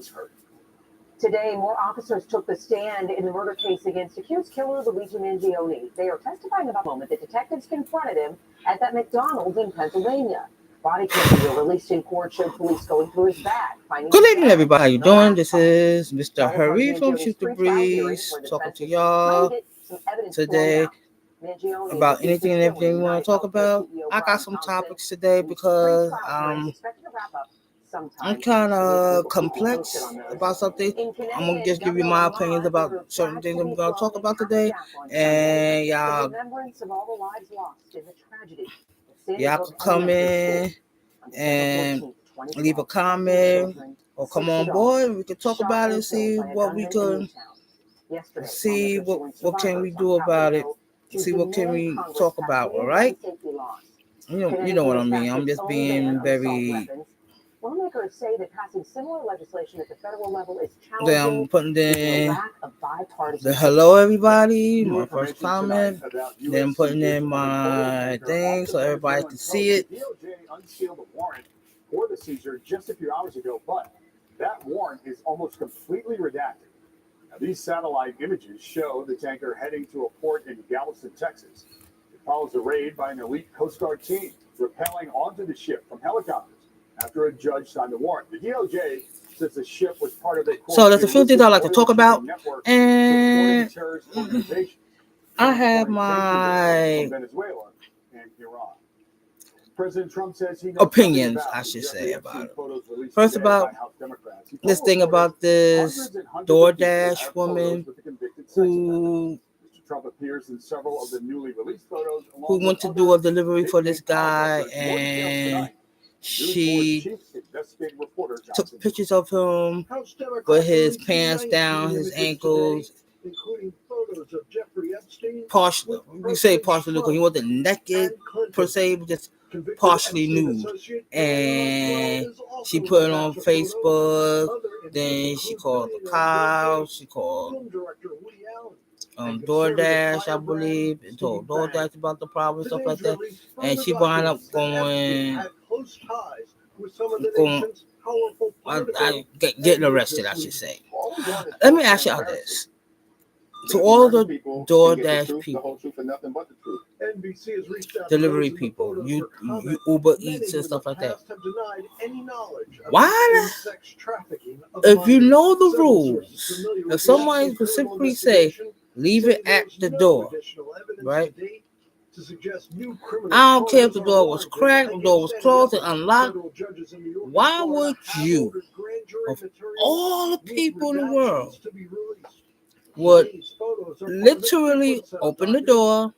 was hurt. Today, more officers took the stand in the murder case against accused killer Luigi Mangione. They are testifying about the moment that detectives confronted him at that McDonald's in Pennsylvania. Body cam video released in court showed police going through his bag. Good evening, everybody. How you doing? This is Mr. Hurry from Shoot the Breeze talking to y'all today about anything and everything we want to talk about. I got some topics today because I'm kind of complex about something. I'm going to just give you my opinions about certain things I'm going to talk about today. And y'all can come in and leave a comment or come on board. We can talk about it and see what we can see. What can we do about it? See what can we talk about, all right? You know what I mean. I'm just being very. Lawmakers say that passing similar legislation at the federal level is challenging. Then I'm putting in the hello, everybody. My first comment. Then I'm putting in my thing so everybody can see it. DOJ unsealed a warrant for the seizure just a few hours ago, but that warrant is almost completely redacted. Now, these satellite images show the tanker heading to a port in Galveston, Texas. It follows a raid by an elite Coast Guard team, rappelling onto the ship from helicopters after a judge signed the warrant. The DOJ says the ship was part of a so there's a few things I like to talk about, and I have my Venezuela and Iran. President Trump says he opinions, I should say, about it. First, about this thing about this DoorDash woman who went to do a delivery for this guy, and she took pictures of him with his pants down, his ankles, partially. You say partially nude, he wasn't naked per se, but just partially nude. And she put it on Facebook. Then she called the cops. She called DoorDash, I believe, and told DoorDash about the problem and stuff like that. And she wound up getting arrested, I should say. Let me ask y'all this. To all the DoorDash people, delivery people, you Uber Eats and stuff like that. Why? If you know the rules, if somebody specifically say, leave it at the door, right? I don't care if the door was cracked, the door was closed and unlocked. Why would you, of all the people in the world, would literally open the door,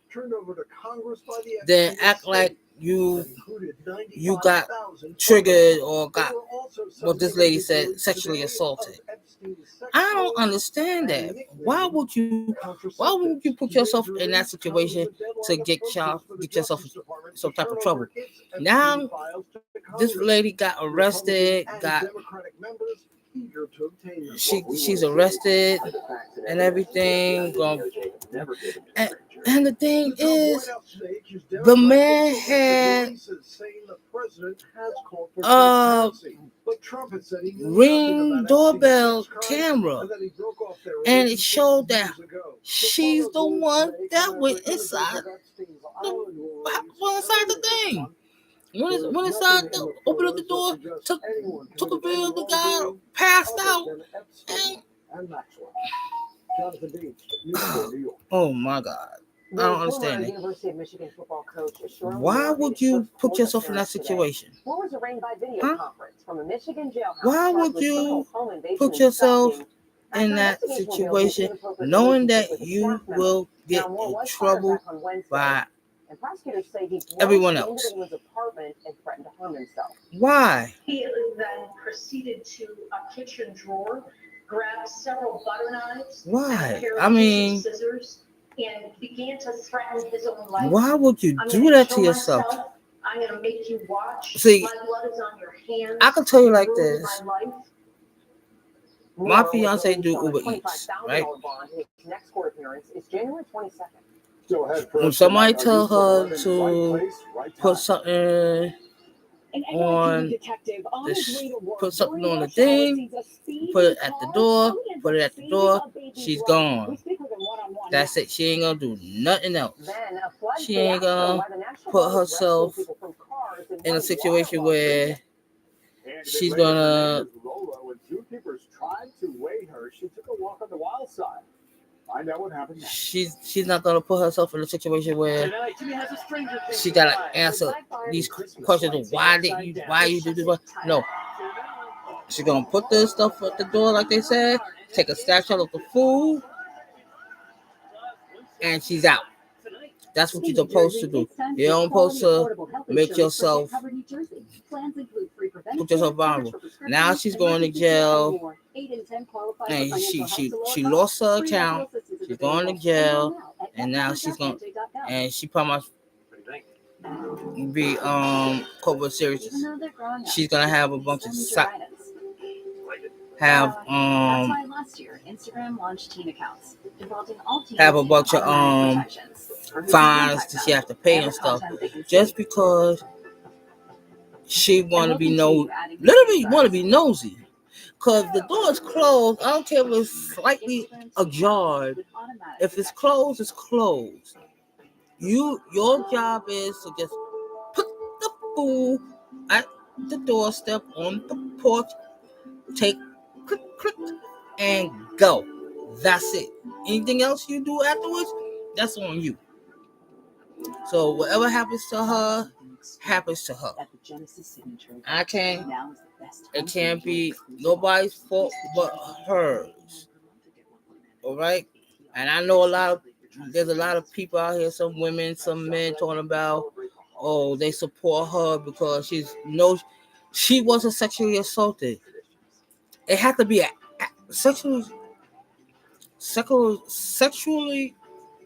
then act like you got triggered or got what this lady said, sexually assaulted? I don't understand that. Why would you put yourself in that situation to get yourself in some type of trouble? Now this lady got arrested, she's arrested and everything. And the thing is, the man had Ring doorbell camera, and it showed that she's the one that went inside the thing. When inside, opened up the door, took a video of the guy passed out, and oh my God. I don't understand it. Why would you put yourself in that situation? Huh? Why would you put yourself in that situation knowing that you will get in trouble by everyone else? Why? He then proceeded to a kitchen drawer, grabbed several butter knives, why? I mean, scissors, and began to threaten his own life. Why would you do that to yourself? I'm going to make you watch. See, my blood is on your hands. I can tell you like this. My fiance do Uber Eats, right? Next court appearance is January 22nd. When somebody tell her to put something on put something on the thing, put it at the door, she's gone. That's it. She ain't gonna do nothing else. She ain't gonna put herself in a situation where she's gonna. When zookeepers tried to weigh her, she took a walk on the wild side. Find out what happened next. She's not gonna put herself in a situation where she gotta answer these questions of why you do this. No, she's gonna put this stuff at the door like they said. Take a snapshot of the food, and she's out. That's what you're supposed to do. You're not supposed to make yourself put yourself vulnerable. Now she's going to jail, and she lost her account. She's going to jail, and now she's going, and she probably be COVID serious. She's gonna have a bunch of have a bunch of fines that she have to pay and stuff, just because she want to be literally want to be nosy. Cause the door is closed. I don't care if it's slightly ajar. If it's closed, it's closed. Your job is to just put the food at the doorstep on the porch, take click, and go. That's it. Anything else you do afterwards, that's on you. So whatever happens to her, happens to her. It can't be nobody's fault but hers. All right? And I know there's a lot of people out here, some women, some men talking about, oh, they support her because she wasn't sexually assaulted. It had to be a sexually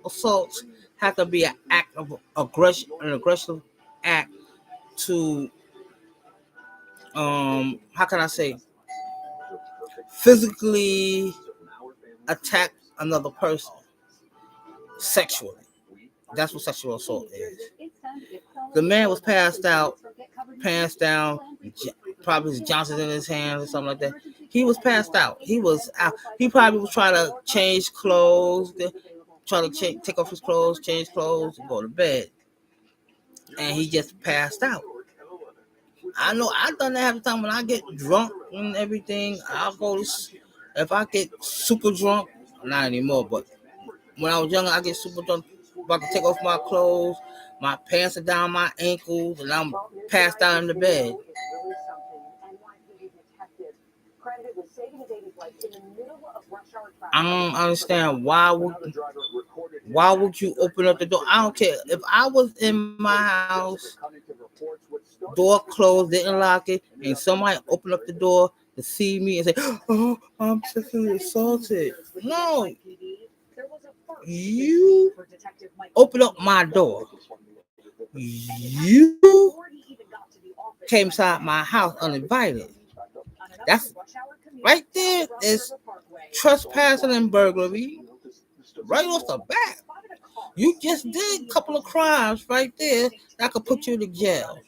assault had to be an act of aggression, an aggressive act to how can I say, physically attack another person sexually. That's what sexual assault is. The man was passed out, pants down, probably his Johnson in his hands or something like that. He was passed out. He was out. He probably was trying to change clothes, take off his clothes, change clothes, and go to bed. And he just passed out. I know I've done that half the time when I get drunk and everything. I'll go to, if I get super drunk, not anymore, but when I was younger, I get super drunk, about to take off my clothes, my pants are down my ankles, and I'm passed out in the bed. I don't understand why would you open up the door? I don't care. If I was in my house, door closed, didn't lock it, and somebody opened up the door to see me and say, oh, I'm sexually assaulted. No. You open up my door. You came inside my house uninvited. That's right there is trespassing and burglary right off the bat. You just did a couple of crimes right there that could put you to jail.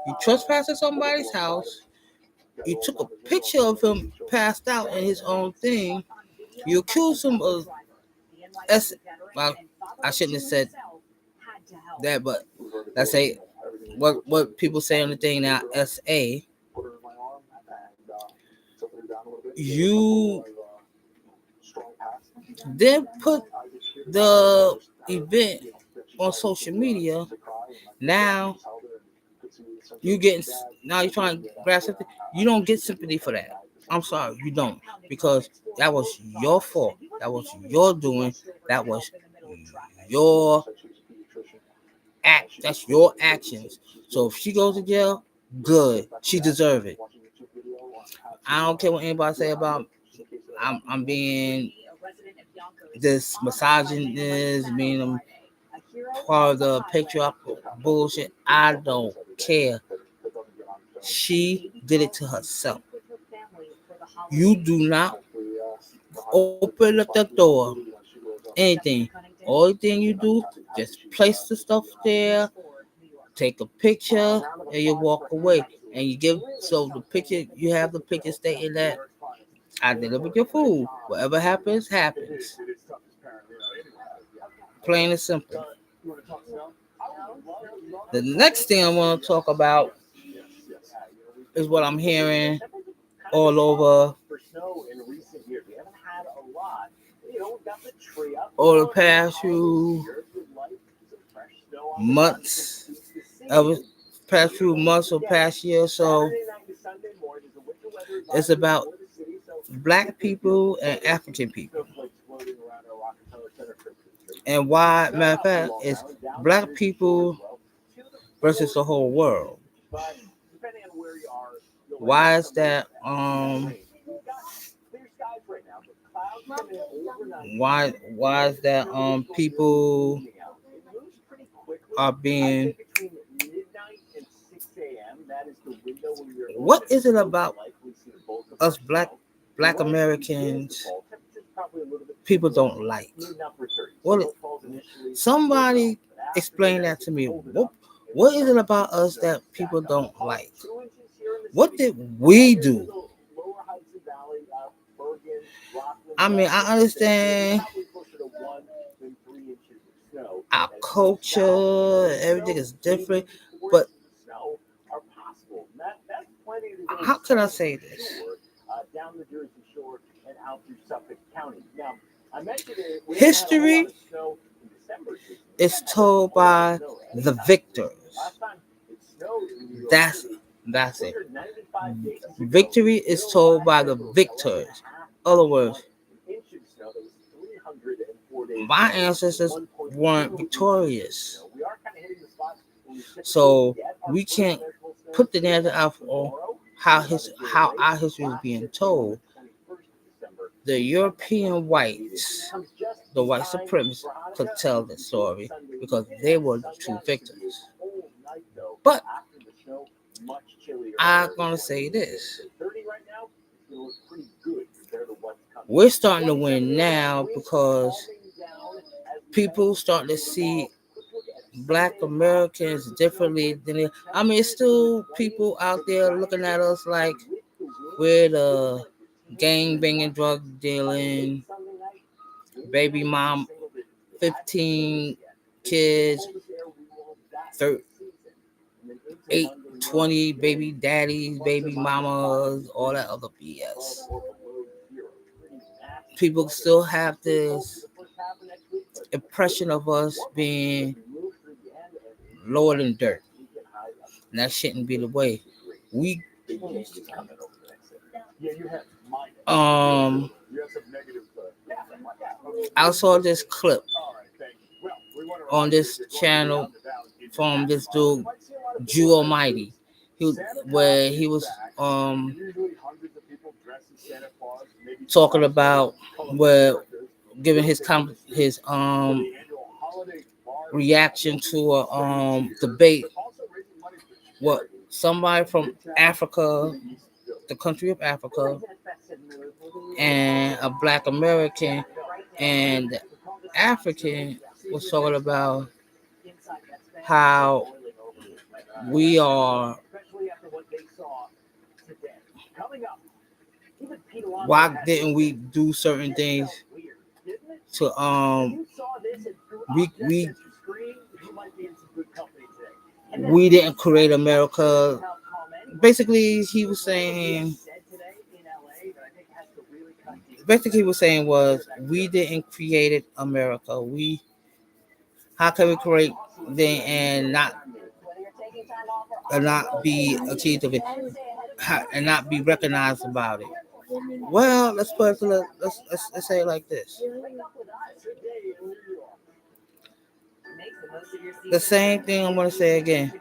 You trespassed at somebody's house. You took a picture of him passed out in his own thing. You accused him of well, I shouldn't have said that, but let's say what people say on the thing now, SA. You then put the event on social media. Now you're trying to grab something. You don't get sympathy for that. I'm sorry, you don't, because that was your fault. That was your doing. That was your act. That's your actions. So if she goes to jail, good. She deserves it. I don't care what anybody say about I'm being this misogynist, being part of the patriarchal bullshit. I don't care. She did it to herself. You do not open up the door. Anything. Only thing you do, just place the stuff there. take a picture and you walk away, and you give the picture. You have the picture stating that I delivered your food. Whatever happens, happens. Plain and simple. The next thing I want to talk about is what I'm hearing all over over the past few months, or past year. So it's about Black people and African people. And why, matter of fact, it's Black people versus the whole world. Why is that? Why is that? People are being. What is it about us Black Americans? People don't like. Well, somebody explain that to me. What is it about us that people don't like? What did we do? I mean, I understand our culture, everything is different, but how can I say this? History is told by the victors. That's it. Victory is told by the victors. In other words, my ancestors weren't victorious. So we can't put the narrative out on how our history is being told. The European whites, the white supremacists, could tell the story because they were the true victims. But I'm gonna say this: we're starting to win now because people starting to see Black Americans differently than they. I mean, it's still people out there looking at us like we're the gang banging, drug dealing, baby mom, 15 kids, 8, 20 baby daddies, baby mamas, all that other BS. People still have this impression of us being lower than dirt. And that shouldn't be the way. I saw this clip on this channel from this dude, Jew Almighty, where he was talking about giving his reaction to a debate. What somebody from Africa, the country of Africa, and a Black American, and the African was talking about how we are. Why didn't we do certain things to we didn't create America? Basically, he was saying was we didn't create America. How can we create then and not be accused of it and not be recognized about it? Well, let's say it like this. The same thing I'm going to say again.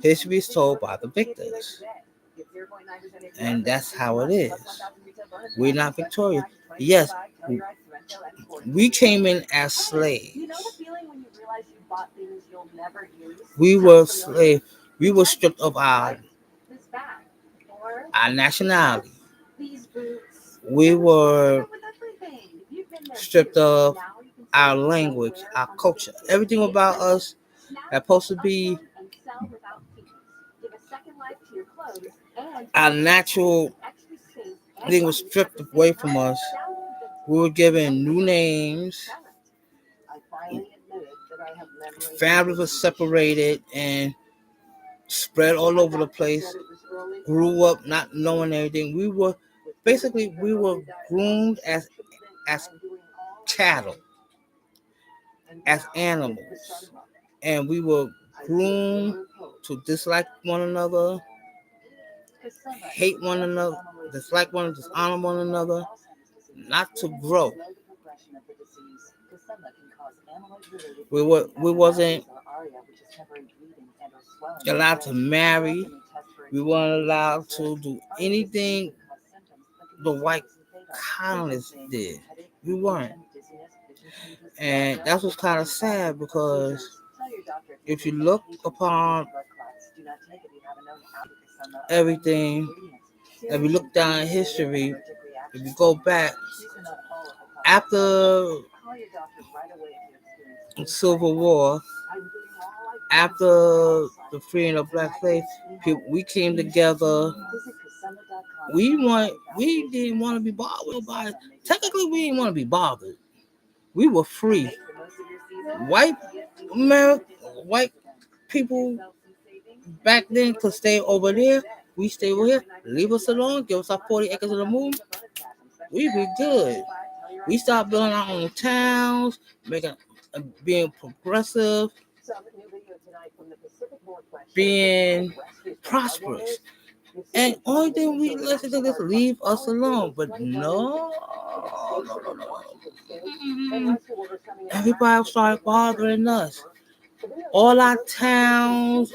History is told by the victors. And that's how it is. We're not victorious. Yes, we came in as slaves. We were slaves. We were stripped of our nationality. We were stripped of our language, our culture. Everything about us That's supposed to be our natural thing was stripped away from us. We were given new names. Families were separated and spread all over the place. Grew up not knowing everything. We were groomed as cattle, as animals, and we were groomed to dislike one another, hate one another, dislike one another, dishonor one another, not to grow. We wasn't allowed to marry. We weren't allowed to do anything the white colonists did. We weren't. And that was kind of sad because if you look upon everything, if you look down in history, if you go back, after the Civil War, after the freeing of black slaves, we came together. We didn't want to be bothered with nobody. Technically, we didn't want to be bothered. We were free. White people back then could stay over there. We stay over here. Leave us alone. Give us our 40 acres of the moon. We be good. We start building our own towns, being progressive, being prosperous. And only thing we listen to is leave us alone. But no. Everybody started bothering us. All our towns,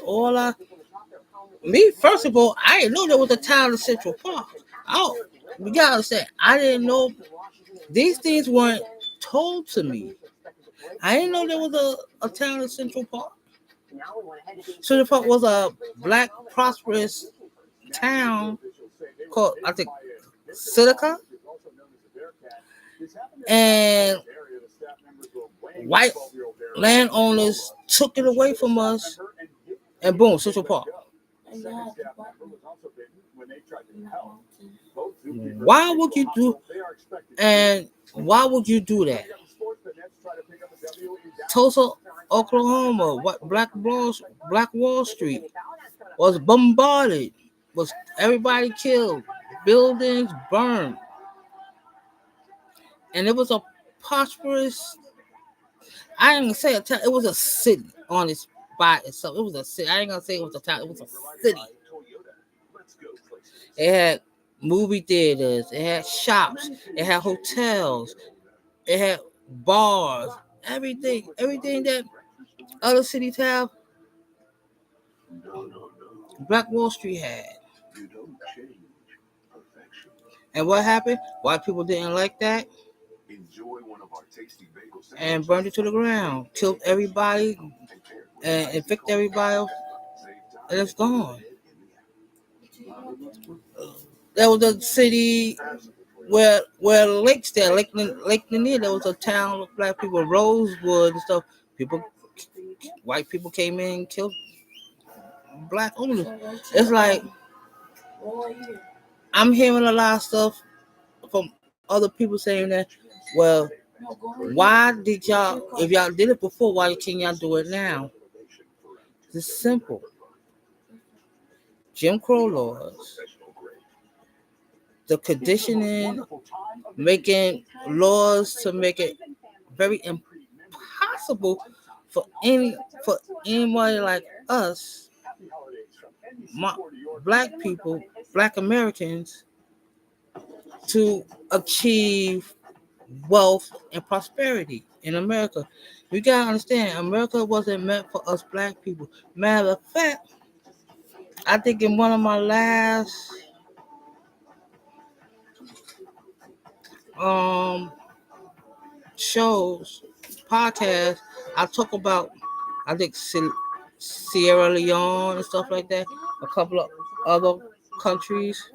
me, first of all, I didn't know there was a town in Central Park. Oh, we gotta understand, I didn't know these things weren't told to me. I didn't know there was a town in Central Park. Central Park was a black prosperous town called, I think, Silicon. And white landowners took it away from us, and boom, Central Park. Why would you do that? Tulsa, Oklahoma, Black Wall Street was bombarded, was everybody killed, buildings burned, and it was a prosperous. I ain't gonna say a town. It was a city on its by itself. It was a city. I ain't gonna say it was a town. It was a city. It had movie theaters. It had shops. It had hotels. It had bars. Everything that other cities have, Black Wall Street had. And what happened? White people didn't like that and burned it to the ground, killed everybody, and evicted everybody, and it's gone. There was a city where lakes there, Lake Lanier, there was a town of black people, Rosewood and stuff. White people came in and killed black owners. It's like I'm hearing a lot of stuff from other people saying that, well, why did y'all, if y'all did it before, why can't y'all do it now? It's simple. Jim Crow laws, the conditioning, making laws to make it very impossible for anybody like us, black people, black Americans, to achieve wealth and prosperity in America. You gotta understand, America wasn't meant for us black people. Matter of fact, I think in one of my last shows, podcasts, I talk about, I think, Sierra Leone and stuff like that, a couple of other countries,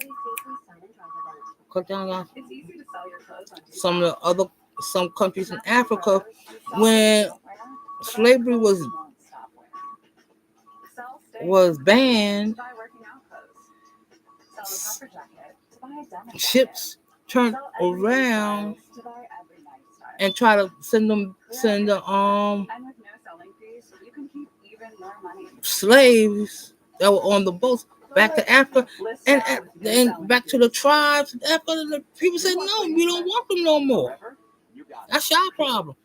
some countries in Africa, when slavery was was banned, ships turned around and try to send the slaves that were on the boats back to Africa and back to the tribes in Africa. The people said, no, we don't want them no more. That's your problem.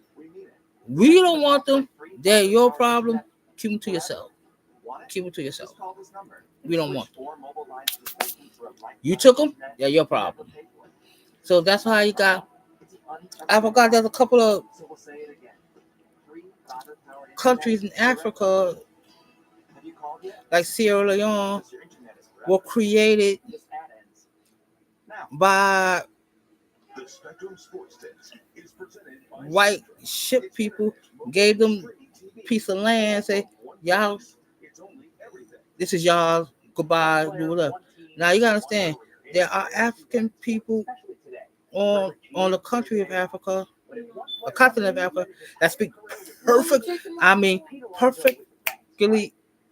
We don't want them. They're your problem. Keep them to yourself. Keep them to yourself. We don't want them. You took them, they're your problem. So that's how you got. I forgot there's a couple of countries in Africa, like Sierra Leone, were created by white ship people, gave them a piece of land, say, y'all, this is y'all, goodbye, do whatever. Now you gotta understand, there are African people on the country of Africa, the continent of Africa, that speak perfectly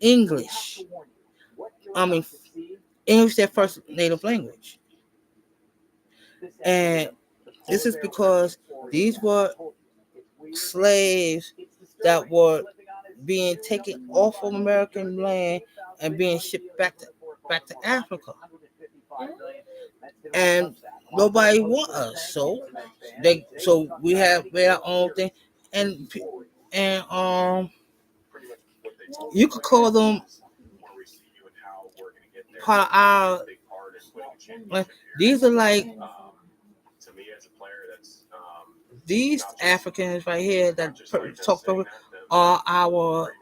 English. English their first native language. And this is because these were slaves that were being taken off of American land and being shipped back to Africa. And nobody want us, so we have our own thing, and you could call them part of our. These are like these Africans right here that talk about are our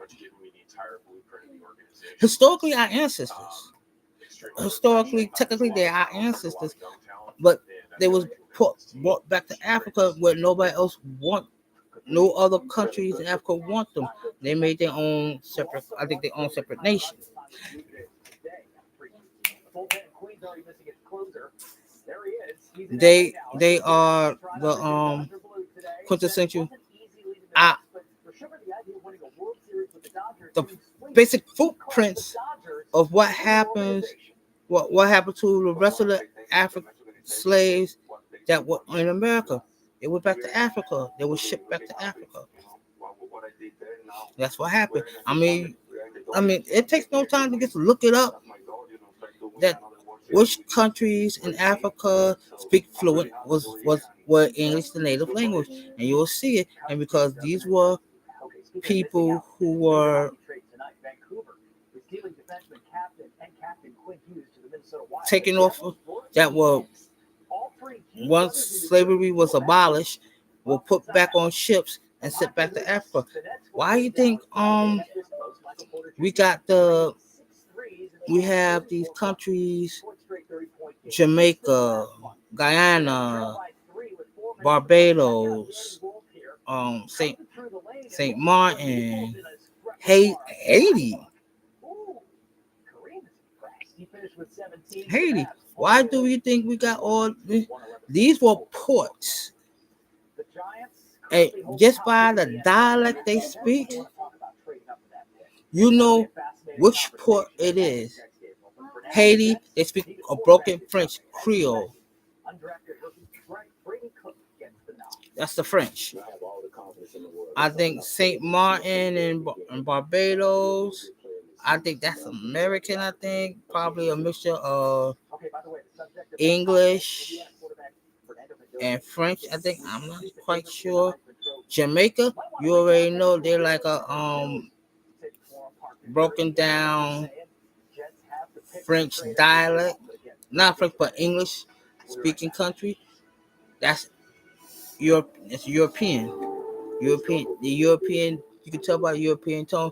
historically our ancestors. Historically, technically, they're our ancestors, but they was brought back to Africa where nobody else no other countries in Africa want them. They made their own separate, I think, their own separate nation. They are the quintessential the basic footprints of what happens. What happened to the rest of the African slaves that were in America? They went back to Africa. They were shipped back to Africa. That's what happened. I mean, it takes no time to just look it up. That which countries in Africa speak fluent were English the native language, and you will see it. And because these were people who were taken off, that were once slavery was abolished, were put back on ships and sent back to Africa. Why do you think we have these countries, Jamaica, Guyana, Barbados, Saint Martin, Haiti. Why do you think we got all these were ports? And just by the dialect they speak, you know which port it is. Haiti, they speak a broken French Creole. That's the French. I think Saint Martin and Barbados, I think that's American, I think. Probably a mixture of English and French, I think. I'm not quite sure. Jamaica, you already know they're like a broken down French dialect. Not French, but English speaking country. That's it's European. The European, you can tell by European tone.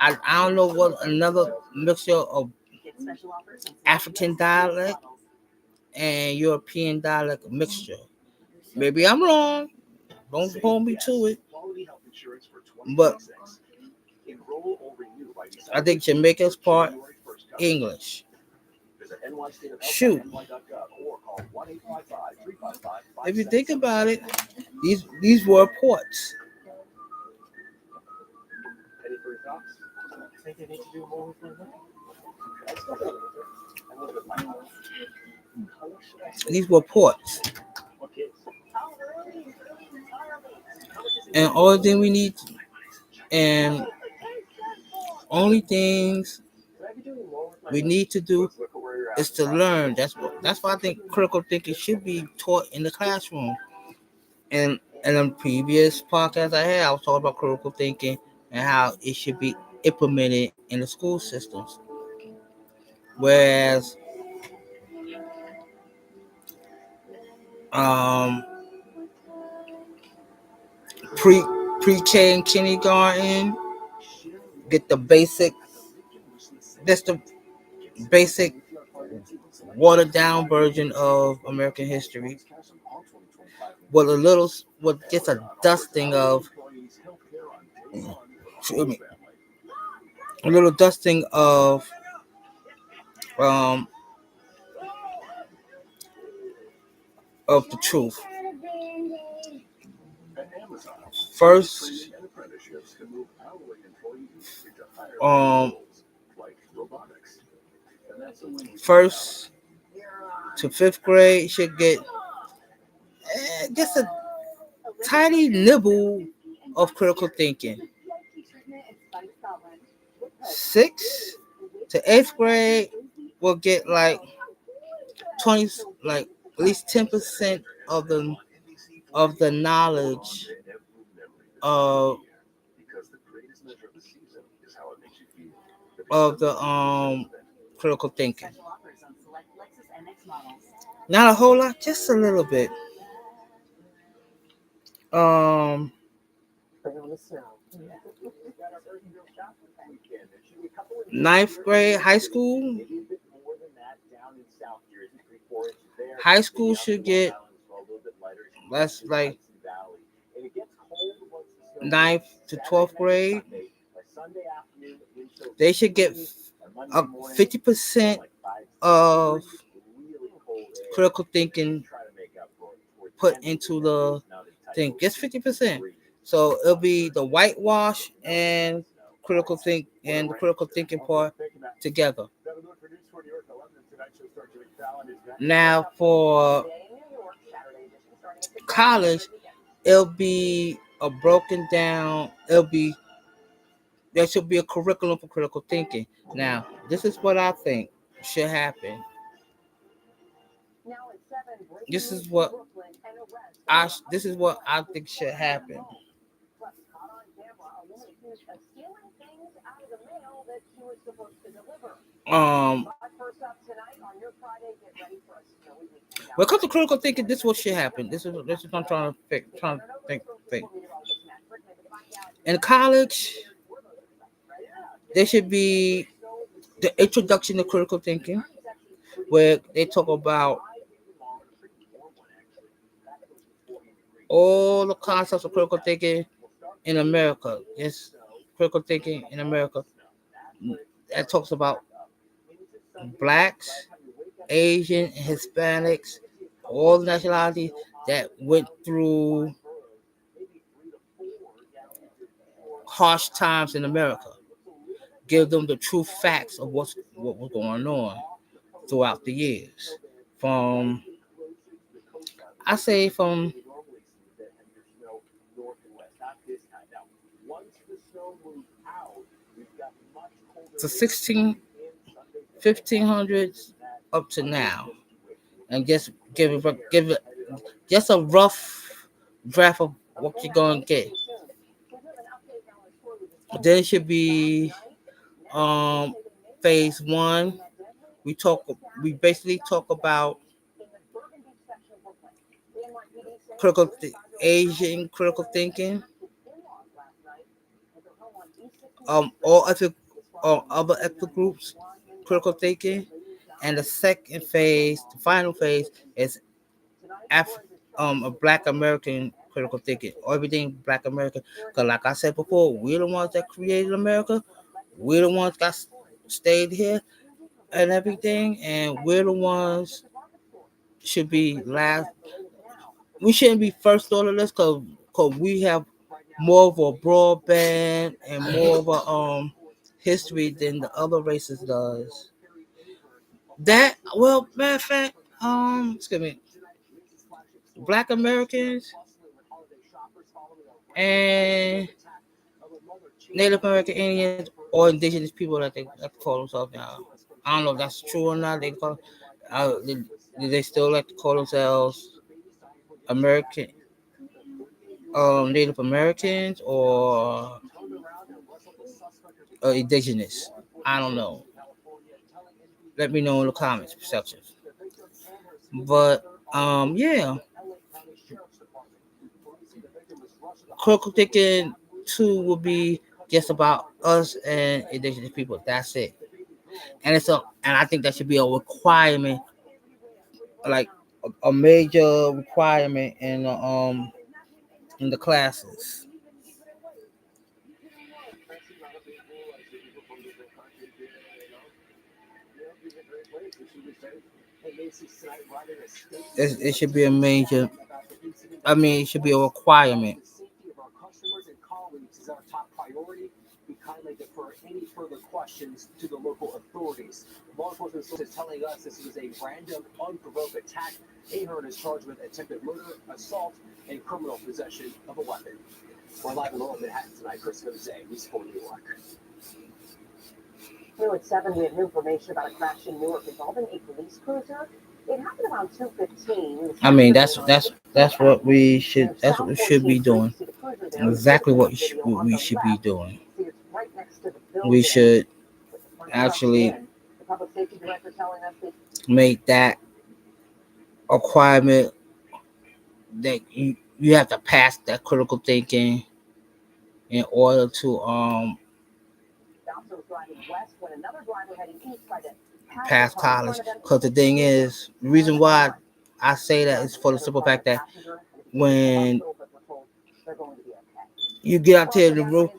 I don't know what another mixture of African dialect and European dialect mixture. Maybe I'm wrong. Don't hold me to it. But I think Jamaica's part English. Shoot. If you think about it, these were ports. These reports. And all thing we need, and only things we need to do is to learn. That's why I think critical thinking should be taught in the classroom. And in a previous podcast I had, I was talking about critical thinking and how it should be implemented in the school systems. Whereas um, pre-K and kindergarten get the basic. That's the basic watered down version of American history. What gets a dusting of, excuse me, a little dusting um of the truth. First, first to fifth grade should get just a tiny nibble of critical thinking. Sixth to eighth grade will get like 20, like at least 10% of the knowledge of the critical thinking. Not a whole lot, just a little bit. Ninth grade, high school. High school should get, that's like ninth to 12th grade. They should get 50% of critical thinking put into the thing. Just 50%. So it'll be the whitewash and the critical thinking part together. Now for college, it'll be a broken down. There should be a curriculum for critical thinking. Now, this is what I think should happen. This is what I think should happen. When it comes to critical thinking, this is what should happen. This is what I'm trying to think. In college, there should be the introduction to critical thinking, where they talk about all the concepts of critical thinking in America. It's critical thinking in America that talks about blacks, Asian, Hispanics, all the nationalities that went through harsh times in America. Give them the true facts of what was going on throughout the years. From the 1500s up to now, and just give it just a rough draft of what you're gonna get. Then it should be phase one. We basically talk about Asian critical thinking, all other ethnic groups critical thinking, and the second phase, the final phase, is a Black American critical thinking, everything Black American. Because like I said before, we're the ones that created America. We're the ones that stayed here and everything, and we're the ones should be last. We shouldn't be first on the list because we have more of a broadband and more of a history than the other races does. That, well, matter of fact, excuse me, Black Americans and Native American Indians or indigenous people that they like to call themselves now. I don't know if that's true or not. They still like to call themselves American, Native Americans or indigenous. I don't know. Let me know in the comments section. But yeah, critical thinking too will be just about us and indigenous people. That's it. And I think that should be a requirement, like a major requirement in the classes. It should be a major. I mean, it should be a requirement. We kindly defer any further questions to the local authorities. Law enforcement is telling us this was a random, unprovoked attack. Ahern is charged with attempted murder, assault, and criminal possession of a weapon. We're live in Lower Manhattan tonight. Christopher Zay, News 4 New York. New at 7, we have new information about a crash in Newark involving a police cruiser. It happened around 2:15. I mean, that's what we should. That's what we should be doing. Exactly what we should be doing. We should actually make that a requirement that you have to pass that critical thinking in order to pass college. Because the thing is, the reason why I say that is for the simple fact that when you get out there in the real,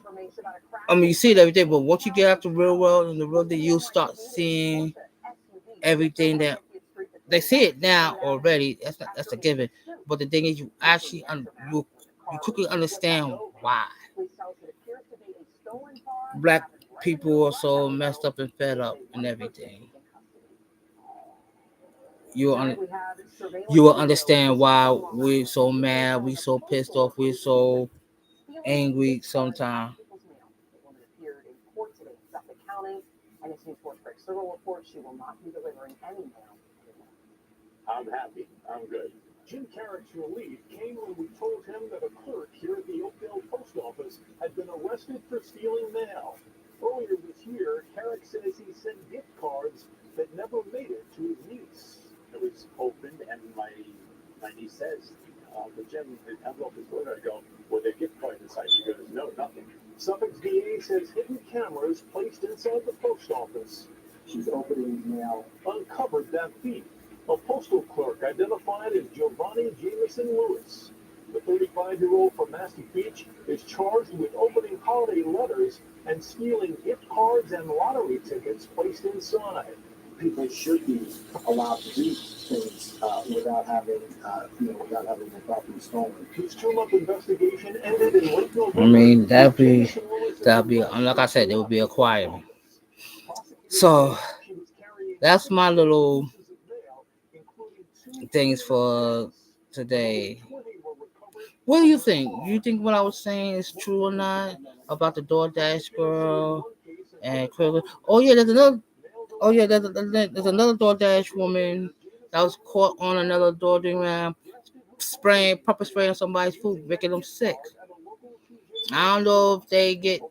I mean, you see it every day, but once you get out the real world and the real day, you start seeing everything that they see it now already. That's a given. But the thing is, you actually you quickly understand why Black people are so messed up and fed up and everything. You will understand why we're so mad, we're so pissed off, we're so angry sometimes. I'm happy. I'm good. Jim Carrick's relief came when we told him that a clerk here at the Oakdale Post Office had been arrested for stealing mail. Earlier this year, Carrick says he sent gift cards that never made it to his niece. It was opened, and my niece says, but Jim, the envelope is going to go with a gift card inside. She goes, no, nothing. Suffolk's DA says hidden cameras placed inside the post office. She's opening mail. Uncovered that thief. A postal clerk identified as Giovanni Jameson Lewis. The 35-year-old from Mastic Beach is charged with opening holiday letters and stealing gift cards and lottery tickets placed inside. People should be allowed to do things without having their property stolen. His 2-month investigation ended in late November. I mean, that'd be, like I said, there would be a requirement. So that's my little things for today. What do you think? Do you think what I was saying is true or not about the DoorDash girl and Kroger? Oh yeah, there's another DoorDash woman that was caught on another DoorDash pepper spraying on somebody's food, making them sick. I don't know if they get.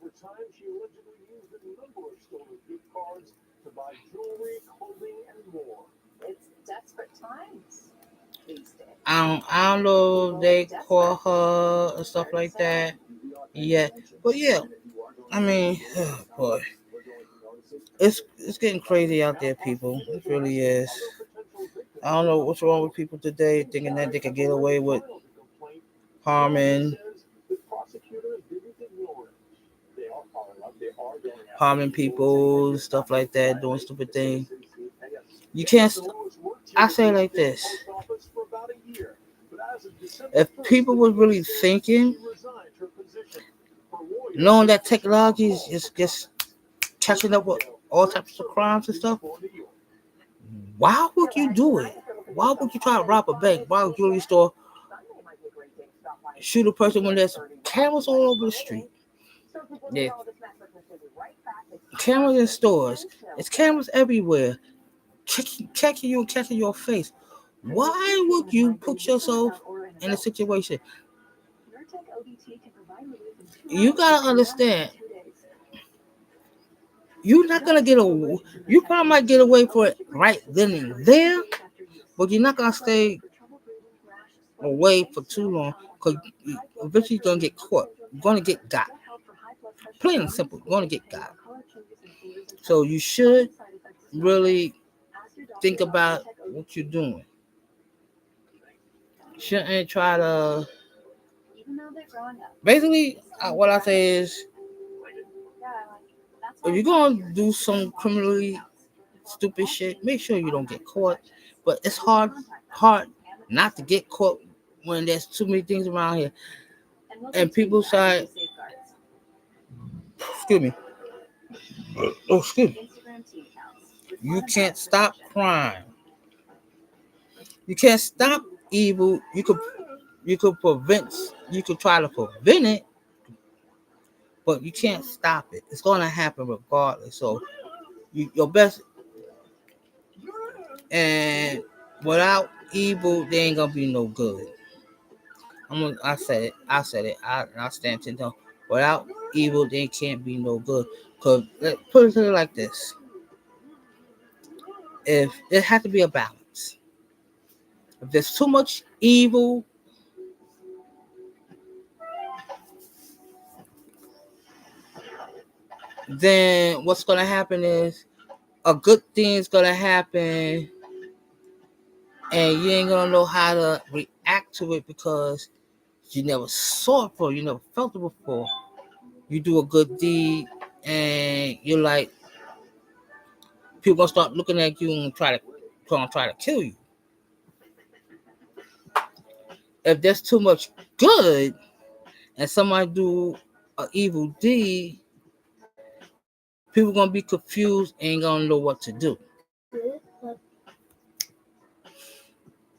I don't know if they call her and stuff like that yet. But yeah, I mean, oh boy. It's getting crazy out there, people. It really is. I don't know what's wrong with people today, thinking that they can get away with harming people, stuff like that, doing stupid things. You can't. I say it like this. If people were really thinking, knowing that technology is just catching up with all types of crimes and stuff. Why would you do it? Why would you try to rob a bank, rob a jewelry store, shoot a person when there's cameras all over the street? Yeah. Cameras in stores. It's cameras everywhere. Checking you and catching your face. Why would you put yourself in a situation? You gotta understand. You're not gonna get away. You probably might get away for it right then and there, but you're not gonna stay away for too long because eventually you're gonna get caught. You're gonna get got. Plain and simple, you're gonna get got. So you should really think about what you're doing. Shouldn't try to. Basically, what I say is, if you're gonna do some criminally stupid shit, make sure you don't get caught. But it's hard not to get caught when there's too many things around here. And people say, excuse me. Oh, excuse me. You can't stop crime. You can't stop evil. You could prevent. You could try to prevent it, but you can't stop it. It's gonna happen regardless. So, your best. And without evil, there ain't gonna be no good. I said it. I stand 10 toes. Without evil, there can't be no good. Cause put it like this: if it has to be a balance. If there's too much evil, then what's gonna happen is a good thing is gonna happen, and you ain't gonna know how to react to it because you never saw it before, you never felt it before. You do a good deed, and you're like, people gonna start looking at you and try to kill you. If there's too much good, and somebody do an evil deed, people gonna be confused and ain't gonna know what to do.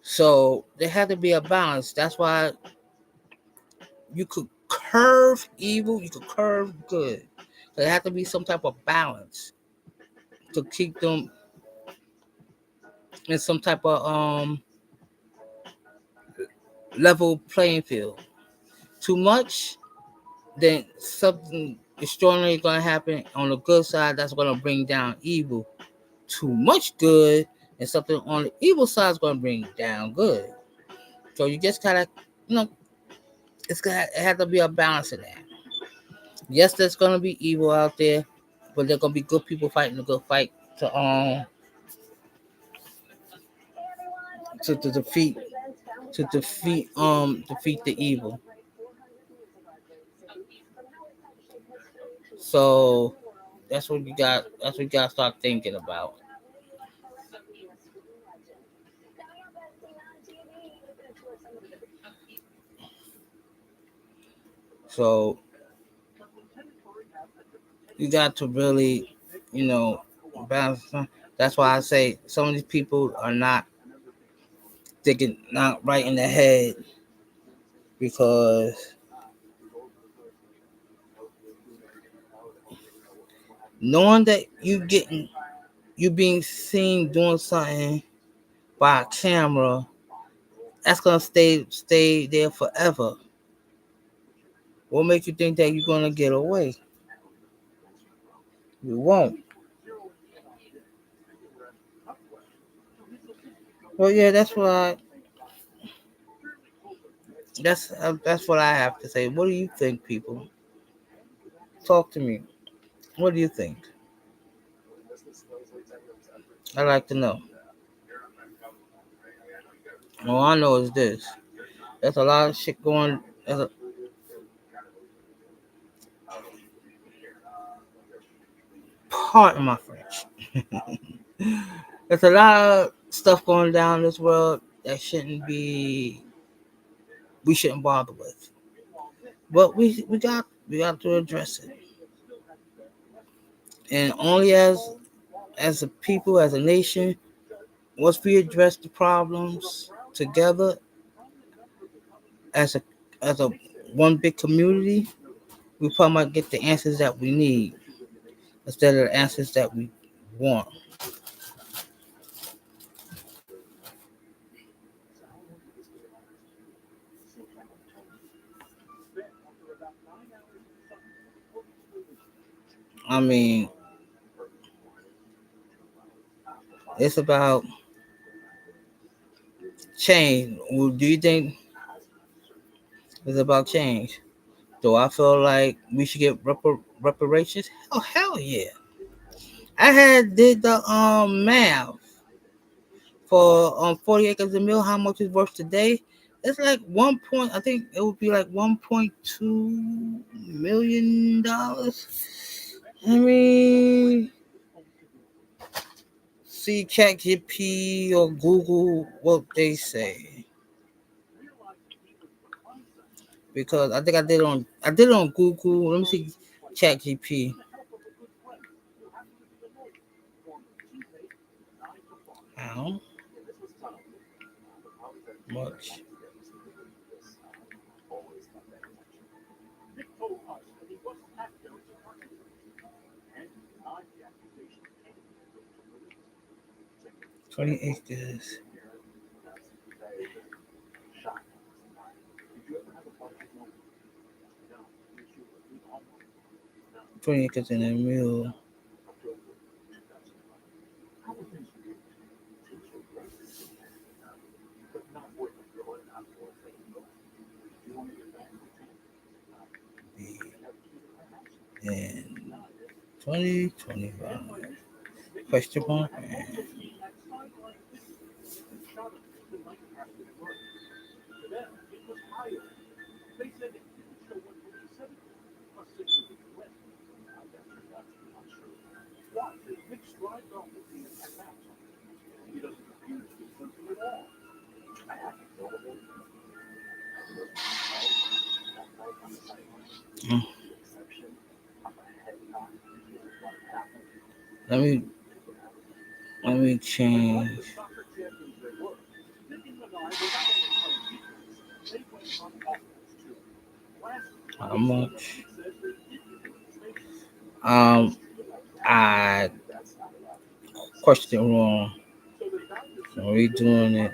So there had to be a balance. That's why you could curve evil, you could curve good. There had to be some type of balance to keep them in some type of level playing field. Too much, then something extraordinary is gonna happen on the good side. That's gonna bring down evil. Too much good, and something on the evil side is gonna bring down good. So you just gotta, it has to be a balance of that. Yes, there's gonna be evil out there, but there's gonna be good people fighting the good fight to defeat the evil. So that's what you got. That's what you got to start thinking about. So you got to really, balance. That's why I say some of these people are not thinking, not right in the head, because knowing that you being seen doing something by a camera, that's gonna stay there forever. What makes you think that you're gonna get away? You won't. Well, yeah, that's what I have to say. What do you think, people? Talk to me. What do you think? I'd like to know. All I know is this. There's a lot of shit going. Pardon my French. There's a lot of stuff going down in this world that we shouldn't bother with. But we got to address it. and only as a people, as a nation, once we address the problems together as a one big community, we probably might get the answers that we need instead of the answers that we want. I mean, it's about change. Well, do you think it's about change? Do I feel like we should get reparations? Oh hell yeah! I had did the math for 40 acres a mill. How much is worth today? It's like one point. I think it would be like $1.2 million. I mean, see ChatGPT or Google what they say, because I think I did it on Google. Let me see ChatGPT. How much $20 acres? 20 acres in a mill. In 2025. Question mark. Let me change. How much? I question wrong. So redoing it.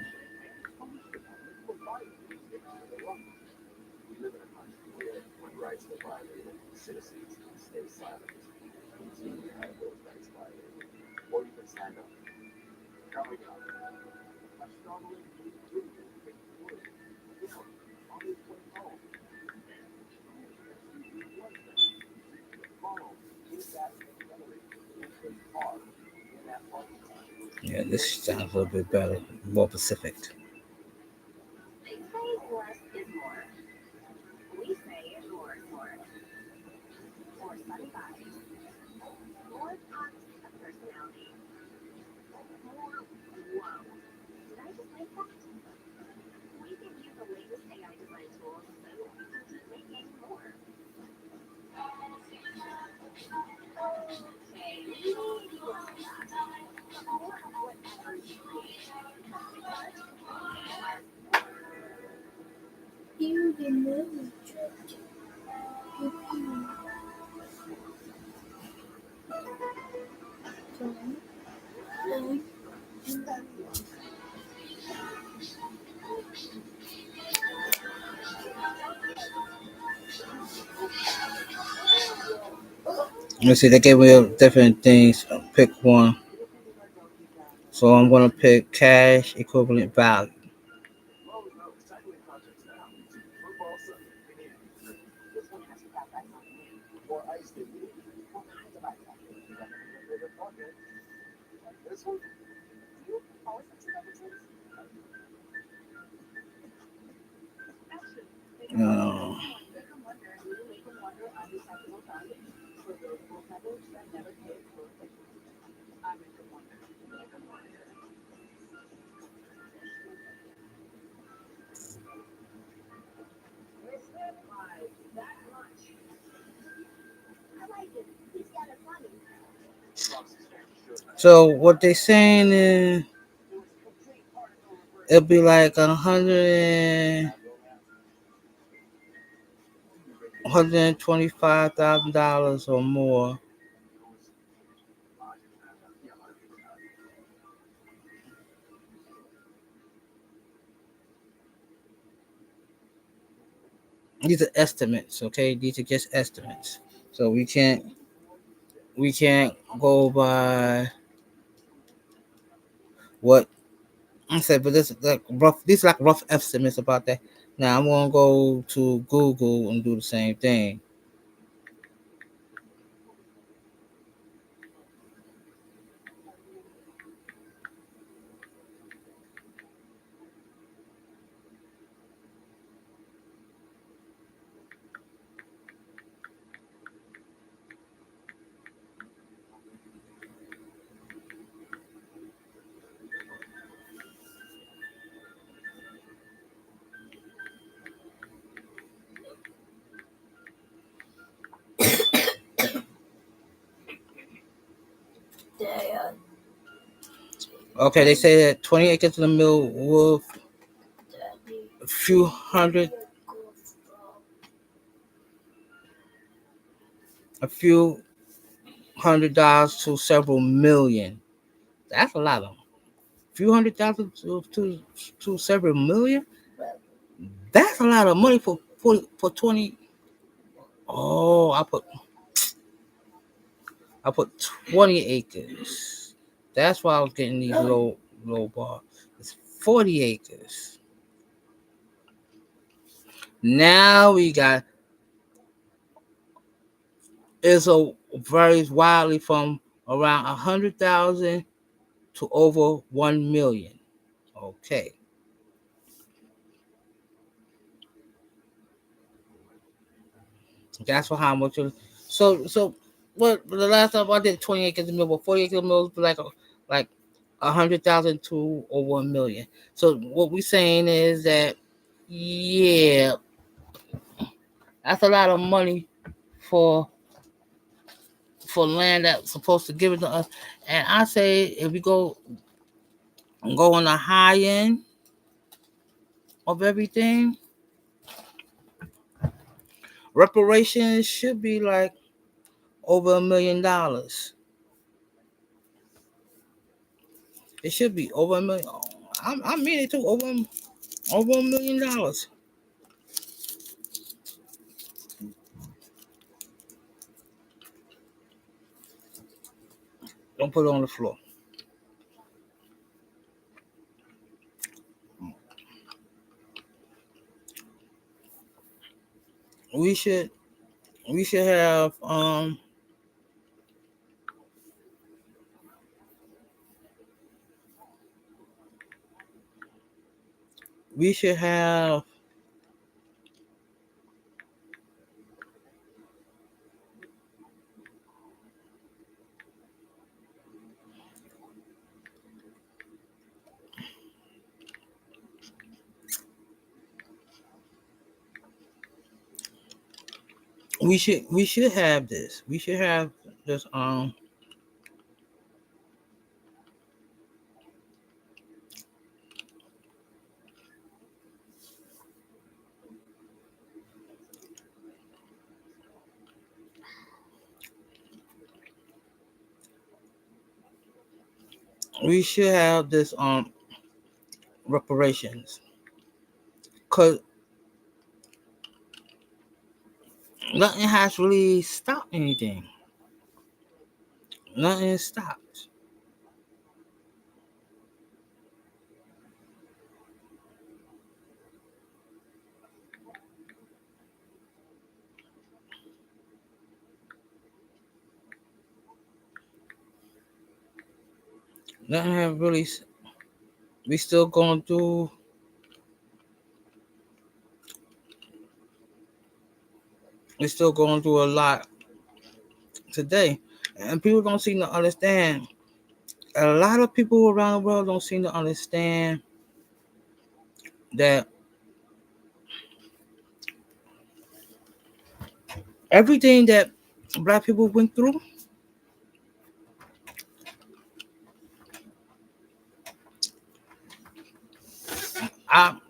Yeah, this sounds a little bit better, more Pacific. Let's see, they gave me different things. Pick one. So I'm gonna pick cash equivalent value. Uh, So what they saying is it'll be like $125,000 or more. These are estimates, okay? These are just estimates. So we can't go by what I said, but this is like rough. These are like rough estimates about that. Now I'm gonna go to Google and do the same thing. Okay, they say that 20 acres of the mill worth a few hundred, $100 to several million. That's a lot of few $100,000 to several million. That's a lot of money for 20. Oh, I put 20 acres. That's why I was getting these low bar. It's 40 acres. Now we got it varies wildly from around 100,000 to over 1 million. Okay. That's for how much. So what the last time I did 20 acres of mill, but 40 acres of mill was like 100,000 to over 1 million. So what we're saying is that yeah, that's a lot of money for land that's supposed to give it to us. And I say if we go on the high end of everything, reparations should be like over $1 million. It should be over $1 million. I mean it too, over $1 million. Don't put it on the floor. We should have we should have we should have this. We should have this reparations, cuz nothing has really stopped anything. Nothing has stopped. Nothing have really. We still going through. We're still going through a lot today, and people don't seem to understand. A lot of people around the world don't seem to understand that everything that Black people went through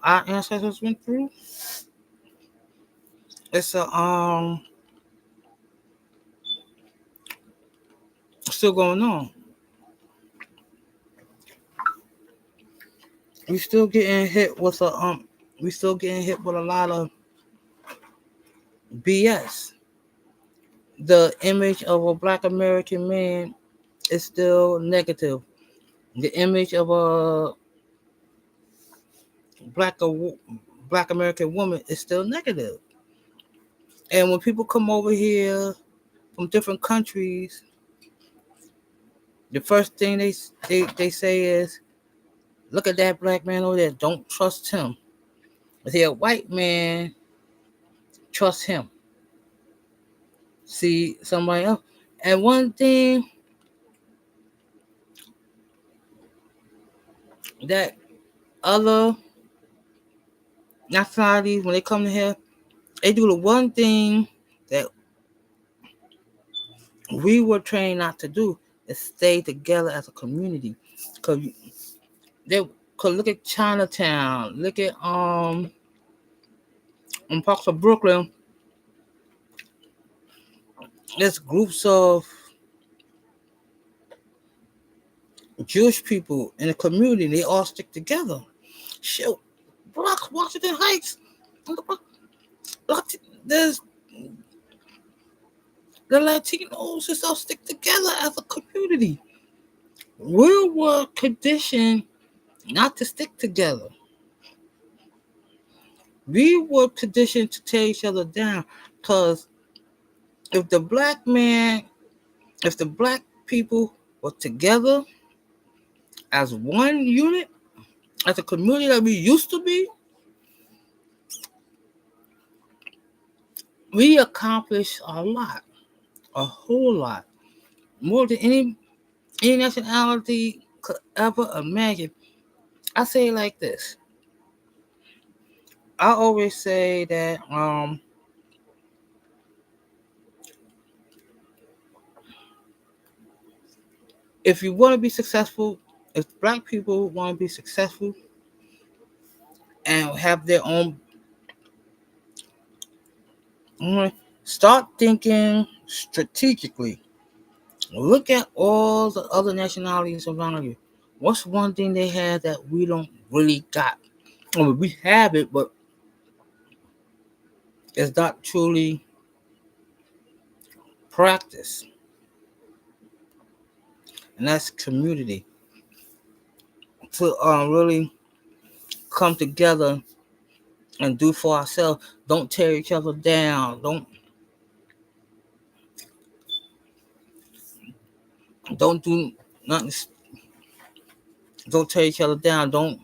our ancestors went through. It's still going on. We still getting hit with a lot of BS. The image of a Black American man is still negative. The image of a Black American woman is still negative. And when people come over here from different countries, the first thing they say is, look at that Black man over there. Don't trust him. If he's a white man, trust him. See somebody else. And one thing that other nationalities, when they come to here, they do the one thing that we were trained not to do, is stay together as a community. Because look at Chinatown, look at in parts of Brooklyn, there's groups of Jewish people in the community. They all stick together. Shit, Bronx, Washington Heights, there's the Latinos just all stick together as a community. We were conditioned not to stick together. We were conditioned to tear each other down, because if the Black people were together as one unit, as a community that we used to be, we accomplished a lot, a whole lot, more than any nationality could ever imagine. I say it like this. I always say that if you want to be successful, if Black people want to be successful and have their own, start thinking strategically. Look at all the other nationalities around you. What's one thing they have that we don't really got? I mean, we have it, but it's not truly practiced. And that's community. To really come together and do for ourselves. Don't tear each other down. Don't do nothing. Don't tear each other down. Don't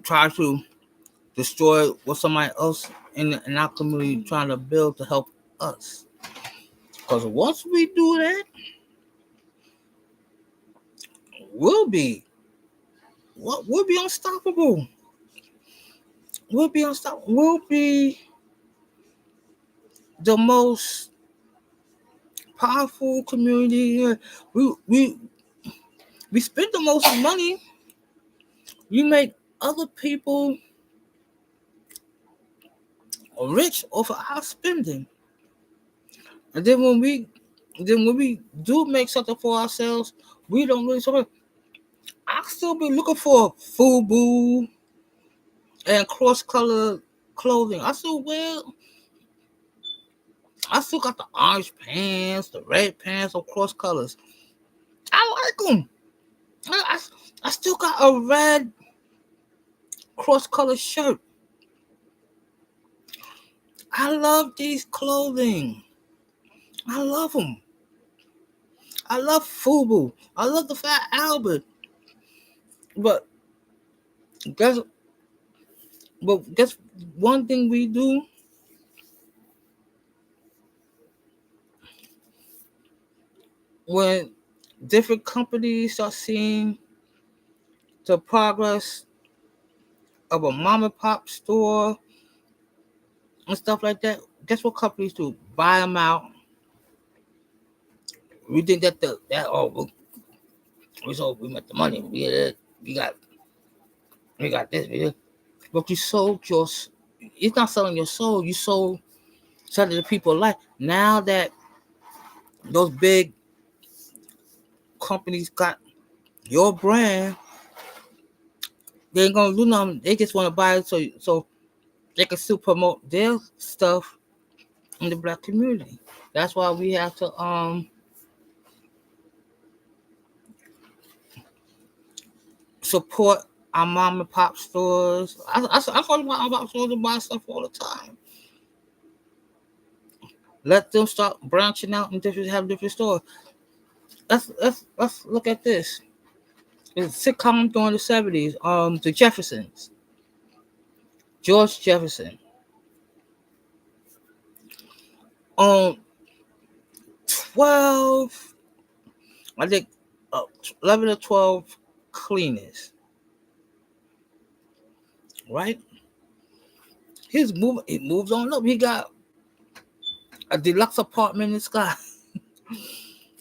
try to destroy what somebody else in our community trying to build to help us. Because once we do that, we'll be unstoppable. We'll be unstoppable. We'll be the most powerful community here. We spend the most money. We make other people rich off of our spending. And then when we do make something for ourselves, we don't really support. I'll still be looking for FUBU and cross-color clothing. I still got the orange pants, the red pants, or cross colors. I like them. I still got a red cross-color shirt. I love these clothing. I love them. I love FUBU. I love the Fat Albert. But guess one thing we do? When different companies start seeing the progress of a mom and pop store and stuff like that, guess what companies do? Buy them out. We think we met the money. You got this. But you sold your. It's not selling your soul. You sold something to people life. Now that those big companies got your brand, they ain't gonna do nothing. They just want to buy it so they can still promote their stuff in the black community. That's why we have to support our mom and pop stores. I talk about our pop stores and buy stuff all the time. Let them start branching out and have different stores. Let's look at this. It's a sitcom during the 70s. The Jeffersons, George Jefferson. 12, I think, 11 or 12 cleaners, right? He moves on up. He got a deluxe apartment in the sky.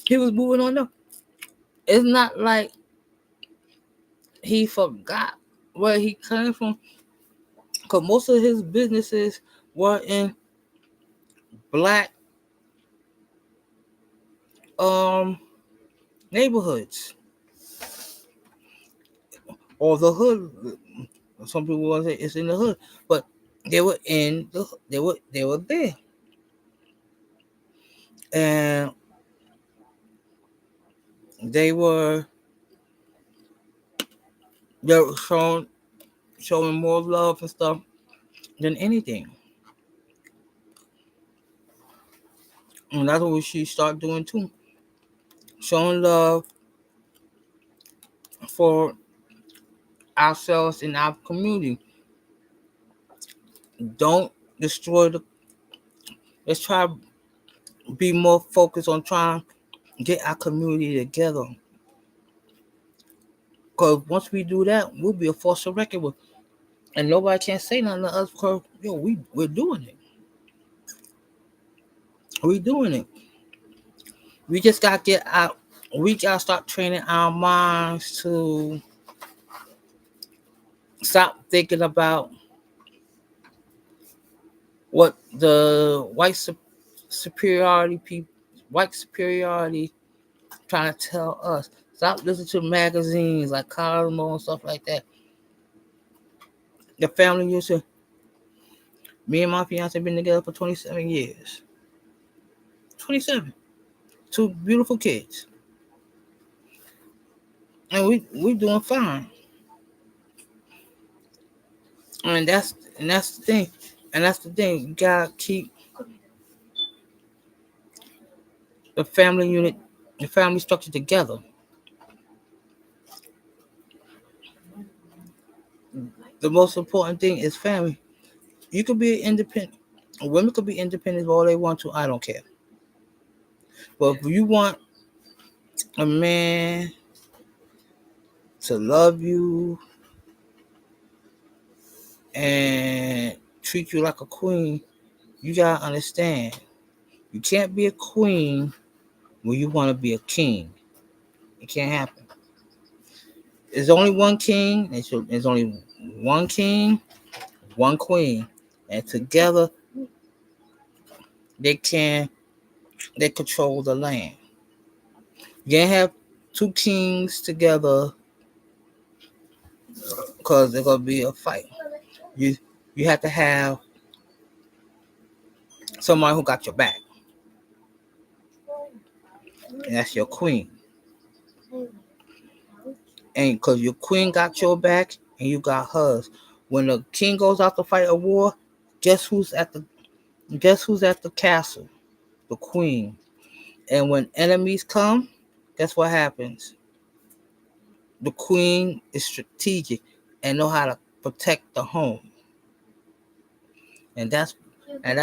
He was moving on up. It's not like he forgot where he came from, because most of his businesses were in black neighborhoods or the hood. Some people want to say it's in the hood, but they were there, and they were showing more love and stuff than anything. And that's what we should start doing too. Showing love for ourselves in our community. Don't destroy let's try to be more focused on trying to get our community together. Because once we do that, we'll be a force to reckon with. And nobody can say nothing to us because we're doing it. We're doing it. We just gotta get out. We gotta start training our minds to stop thinking about what the white superiority trying to tell us. Stop listening to magazines like Cosmo and stuff like that. The family used to. Me and my fiance been together for 27 years. 27. 2 beautiful kids. And we doing fine. And that's the thing. And that's the thing. You gotta keep the family unit, the family structure together. The most important thing is family. You could be independent. Women could be independent all they want to. I don't care. But if you want a man to love you and treat you like a queen, you gotta understand. You can't be a queen when you want to be a king. It can't happen. There's only one king. There's only one king, one queen, and together they control the land. You can't have 2 kings together because there's gonna be a fight. You have to have someone who got your back, and that's your queen. And because your queen got your back and you got hers. When the king goes out to fight a war, guess who's at the castle? The queen. And when enemies come, guess what happens? The queen is strategic and know how to protect the home. And that's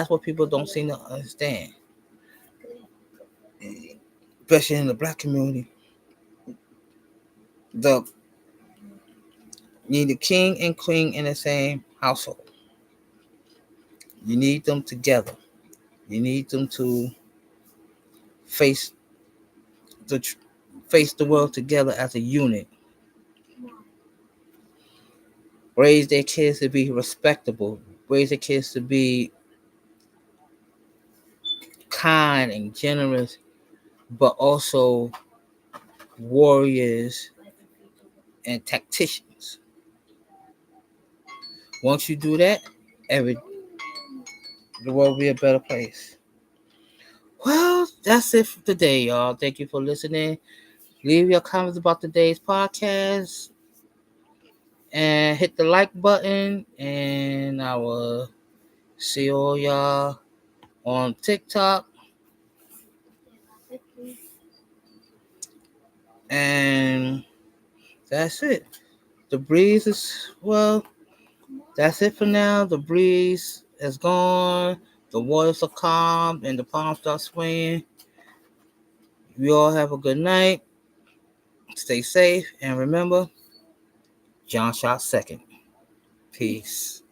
what people don't seem to understand. Especially in the black community. You need the king and queen in the same household. You need them together. You need them to face the world together as a unit. raise their kids to be respectable, raise their kids to be kind and generous, but also warriors and tacticians. Once you do that, the world will be a better place. Well, that's it for today, y'all. Thank you for listening. Leave your comments about today's podcast and hit the like button. And I will see all y'all on TikTok. And that's it. The breeze is, well, that's it for now. The breeze is gone. The waters are calm and the palms start swaying. You all have a good night. Stay safe. And remember, John shot second. Peace.